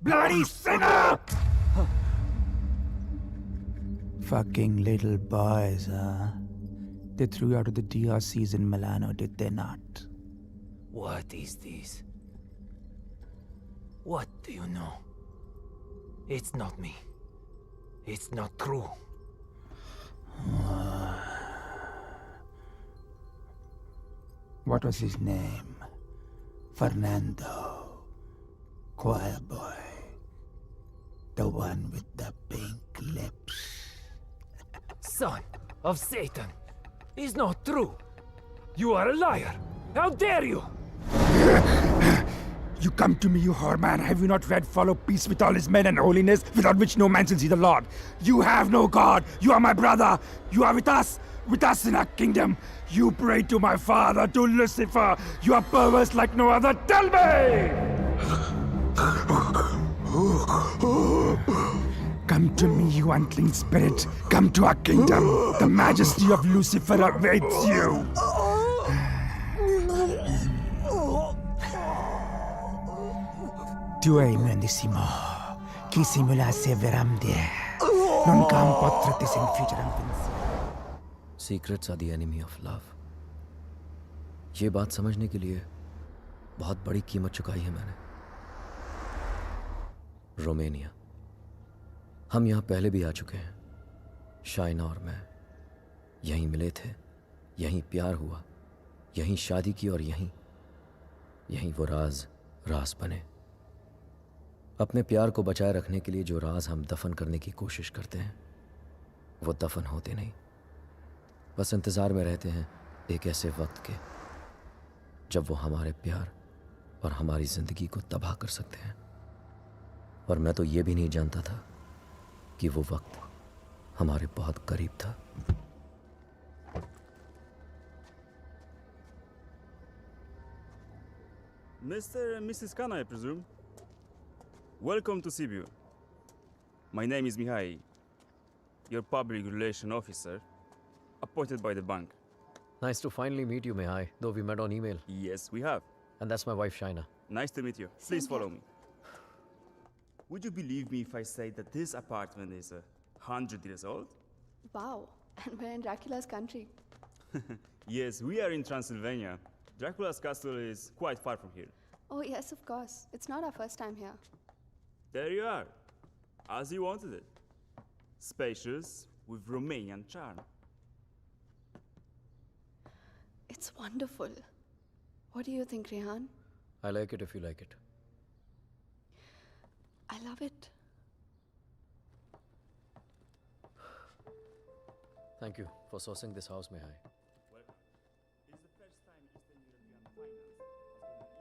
Bloody sinner! Fucking little boys, huh? They threw you out of the DRCs in Milano, did they not? What is this? What do you know? It's not me. It's not true. What was his name? Fernando. Choir boy. The one with the pink lips. Son of Satan. It's not true. You are a liar. How dare you? You come to me, you whore man. Have you not read follow peace with all his men and holiness, without which no man shall see the Lord? You have no God. You are my brother. You are with us in our kingdom. You pray to my father, to Lucifer. You are perverse like no other. Tell me! Come to me, you unclean spirit. Come to our kingdom. The majesty of Lucifer awaits you. Tu hai mendissimo. Chi simulasse veramde. Non cam potratis in future. Secrets are the enemy of love. ये बात समझने के लिए बहुत बड़ी कीमत चुकाई है मैंने। रोमानिया। हम यहाँ पहले भी आ चुके हैं। शाइना और मैं यहीं मिले थे, यहीं प्यार हुआ, यहीं शादी की और यहीं वो राज बने। अपने प्यार को बचाए रखने के लिए जो राज हम दफन करने की कोशिश करते हैं, वो दफन होते नहीं। बस इंतज़ार में रहते हैं एक ऐसे वक्त के जब वो हमारे प्यार और हमारी ज़िंदगी को तबाह कर सकते हैं। और मैं तो ये भी नहीं जानता था कि वो वक्त हमारे बहुत करीब था। Mr. and Mrs. Khanna, I presume. Welcome to Sibiu. My name is Mihai, your public relation officer, appointed by the bank. Nice to finally meet you, Mihai, though we met on email. Yes, we have. And that's my wife, Shaina. Nice to meet you. Please follow me. Would you believe me if I say that this apartment is 100 years old? Wow, and we're in Dracula's country. Yes, we are in Transylvania. Dracula's castle is quite far from here. Oh yes, of course. It's not our first time here. There you are, as you wanted it. Spacious, with Romanian charm. It's wonderful. What do you think, Rehan? I like it if you like it. I love it. Thank you for sourcing this house, Mihai. Welcome. This is the first time Eastern European finance has gone into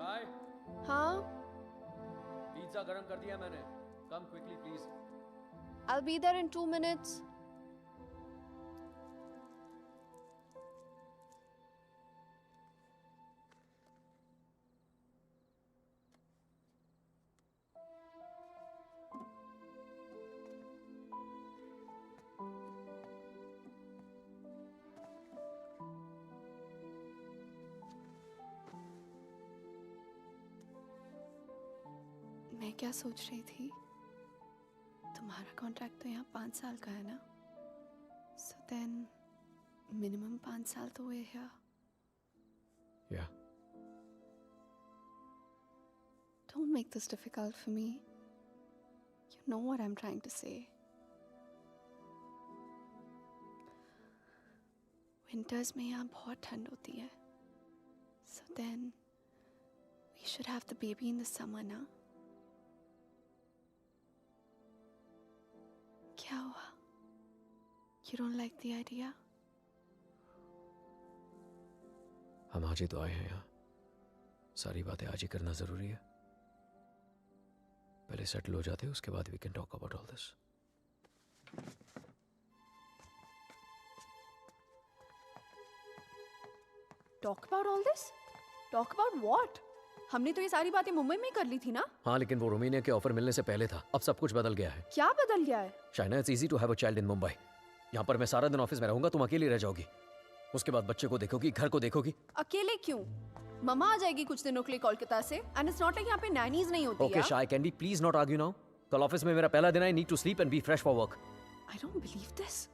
Chai, Huh? pizza garam kar diya maine. Come quickly, please. I'll be there in 2 minutes. मैं क्या सोच रही थी, तुम्हारा contract तो यहाँ 5 साल का है ना, so then minimum 5 साल तो हुए here. Yeah. Don't make this difficult for me. You know what I'm trying to say. Winters में यहाँ बहुत ठंड होती है, so then We should have the baby in the summer, na? क्या हुआ? You don't like the idea? हम आज ही तो आए हैं यहाँ, सारी बातें आज ही करना जरूरी है। पहले सेटल हो जाते हैं, उसके बाद we can talk about all this. Talk about all this? Talk about what? हमने तो ये सारी बातें मुंबई में ही कर ली थी ना। हाँ, लेकिन वो रोमानिया के ऑफर मिलने से पहले था। अब सब कुछ बदल गया है। क्या बदल गया है? Shaina, it's easy to have a child in Mumbai. यहाँ पर मैं सारा दिन ऑफिस में रहूंगा, तुम अकेली रह जाओगी। उसके बाद बच्चे को देखोगी, घर को देखोगी। अकेले क्यों? मम्मा आ जाएगी कुछ दिनों के लिए कोलकाता से। एंड इट्स नॉट लाइक यहाँ पे नैनीज नहीं होती। Okay Shay, can we please not argue now? कल ऑफिस में मेरा पहला दिन है। I need to sleep and be fresh for work. I don't believe this.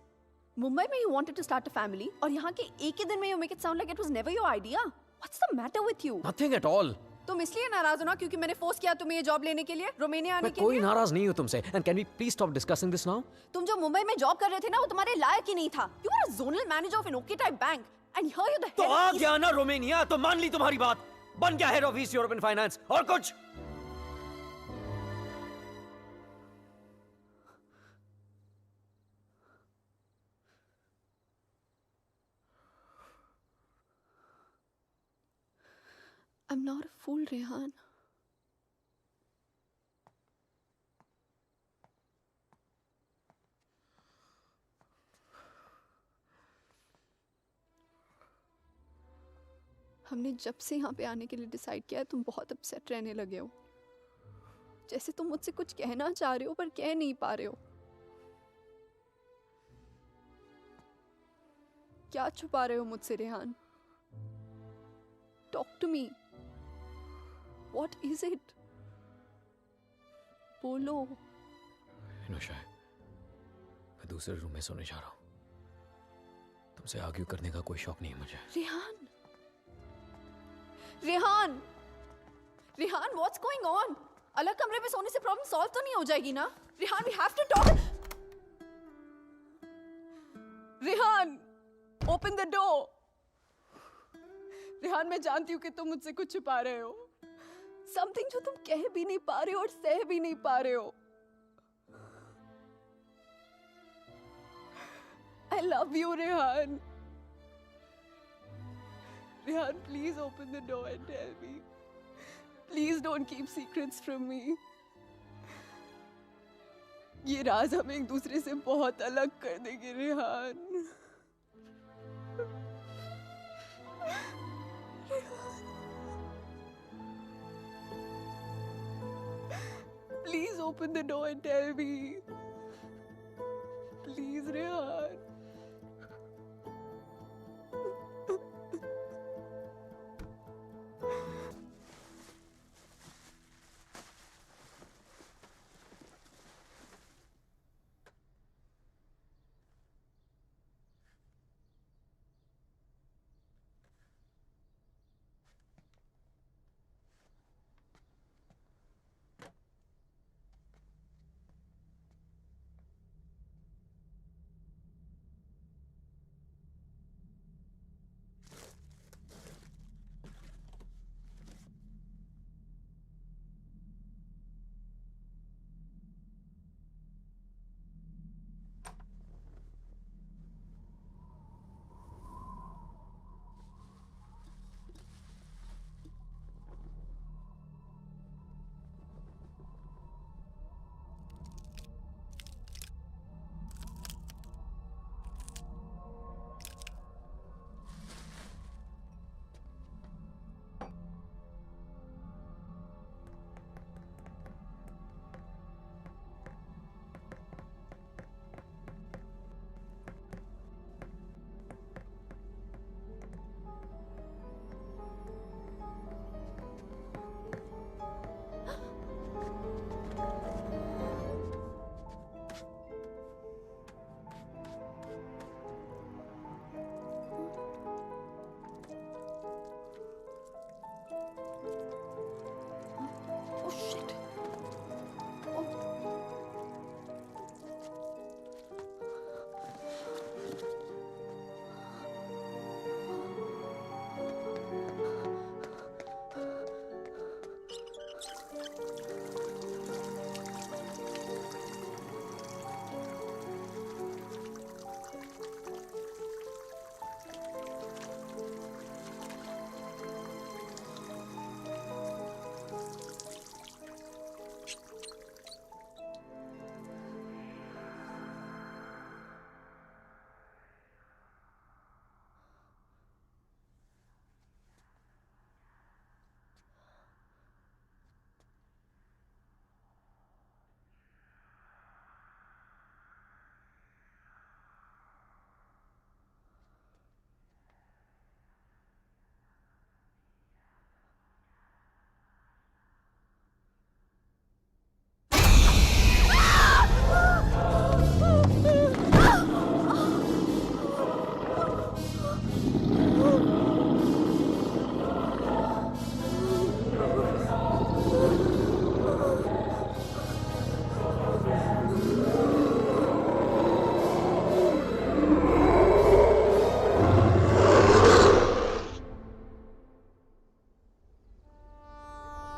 Mumbai में you wanted to start a family और यहाँ के एक ही दिन में you make it sound like it was never your idea. What's the matter with you? Nothing at all. तुम इसलिए नाराज हो ना क्योंकि मैंने फोर्स किया तुम्हें ये जॉब लेने के लिए, रोमानिया आने मैं के कोई लिए? नाराज नहीं हूँ तुमसे। And can we please stop discussing this now? तुम जो मुंबई में जॉब कर रहे थे ना, वो तुम्हारे लायक ही नहीं था। You were a zonal manager of an okay type bank and here you the तो आ गया ना रोमानिया, तो मान ली तुम्हारी बात। बन गया head of east European finance और कुछ। I'm not a fool, Rehan. हमने जब से यहाँ पे आने के लिए डिसाइड किया है, तुम बहुत अपसेट रहने लगे हो। जैसे तुम मुझसे कुछ कहना चाह रहे हो पर कह नहीं पा रहे हो। क्या छुपा रहे हो मुझसे, Rehan? Talk to me. What is it? बोलो। शाय, मैं दूसरे रूम में सोने जा रहा हूँ। तुमसे आर्ग्यू करने का कोई शौक नहीं है मुझे। Rehan, Rehan, Rehan, what's going on? अलग कमरे में सोने से प्रॉब्लम सॉल्व तो नहीं हो जाएगी ना? Rehan, we have to talk. Rehan, open the door. Rehan, मैं जानती हूँ कि तुम मुझसे कुछ छुपा रहे हो। Something जो तुम कह भी नहीं पा रहे हो और सह भी नहीं पा रहे हो। I love you, Rehan. Rehan, please open the door and tell me. Please don't keep secrets from me. ये राज हमें एक दूसरे से बहुत अलग कर देंगे, Rehan. Please open the door and tell me.